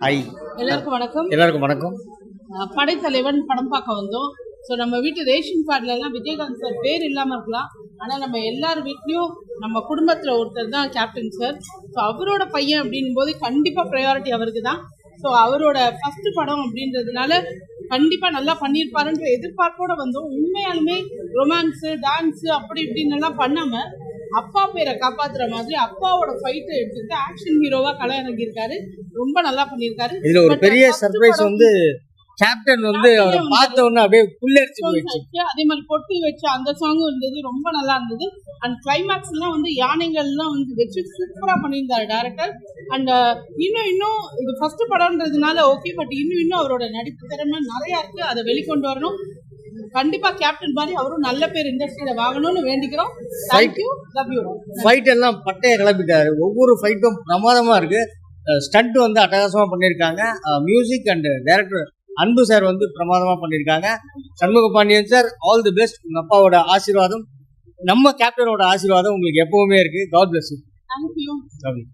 Hi எல்லாருக்கும் வணக்கம். எல்லாருக்கும் வணக்கம். படைத்தலைவன் படம் பார்க்க வந்தோம். ஸோ நம்ம வீட்டு ரேஷன் கார்டுலலாம் விஜயகாந்த் சார் பேர் இல்லாமல் இருக்கலாம், ஆனால் நம்ம எல்லார் வீட்லேயும் நம்ம குடும்பத்தில் ஒருத்தர் தான் கேப்டன் சார். ஸோ அவரோட பையன் அப்படின்னும் போது கண்டிப்பாக ப்ரையாரிட்டி அவருக்கு தான். ஸோ அவரோட ஃபஸ்ட்டு படம் அப்படின்றதுனால கண்டிப்பாக நல்லா பண்ணியிருப்பாருன்ற எதிர்பார்ப்போடு வந்தோம். உண்மையாலுமே ரொமான்ஸு டான்ஸு அப்படி இப்படின்னு எல்லாம் பண்ணாமல் அப்பா பேரை காப்பாத்துற மாதிரி அப்பாவோட ஃபைட்டை எடுத்துட்டு ஆக்ஷன் ஹீரோவா களை இறங்கியிருக்காரு. ரொம்ப நல்லா பண்ணியிருக்காரு. இதுல ஒரு பெரிய சர்ப்ரைஸ் வந்து கேப்டன் வந்து அவரை பார்த்த உடனே அப்படியே புல்லரிச்சு போயிடுச்சு. அதே மாதிரி பொட்டி வச்ச அந்த சாங்கும் இருந்தது, ரொம்ப நல்லா இருந்தது. அண்ட் கிளைமேக்ஸ் எல்லாம் வந்து யானைகள்லாம் வந்து வச்சு சூப்பரா பண்ணியிருந்தாரு டைரக்டர். அண்ட் இன்னும் இது ஃபர்ஸ்ட் படம்ன்றதுனால ஓகே, பட் இன்னும் அவரோட நடிப்பு திறமை நிறைய இருக்கு, அதை வெளிக்கொண்டு வரணும். கண்டிப்பா கேப்டன் மாதிரி அவரும் நல்ல பேர் இண்டஸ்ட்ரியில வாங்கணும்னு வேண்டிக்கிறோம். Thank you, love you. ஃபைட் எல்லாம் பட்டைய கிளப்பிட்டாரு. ஒவ்வொரு ஃபைட்டும் பிரமாதமா இருக்கு. ஸ்டண்ட் வந்து அட்டகாசமா பண்ணியிருக்காங்க. Music and director Anbu sir வந்து பிரமாதமா பண்ணியிருக்காங்க. Shanmuga Pandian sir, all the best. உங்க அப்பாவோட ஆசீர்வாதம், நம்ம கேப்டனோட ஆசீர்வாதம் உங்களுக்கு எப்பவுமே இருக்கு. God bless you. தேங்க்யூ.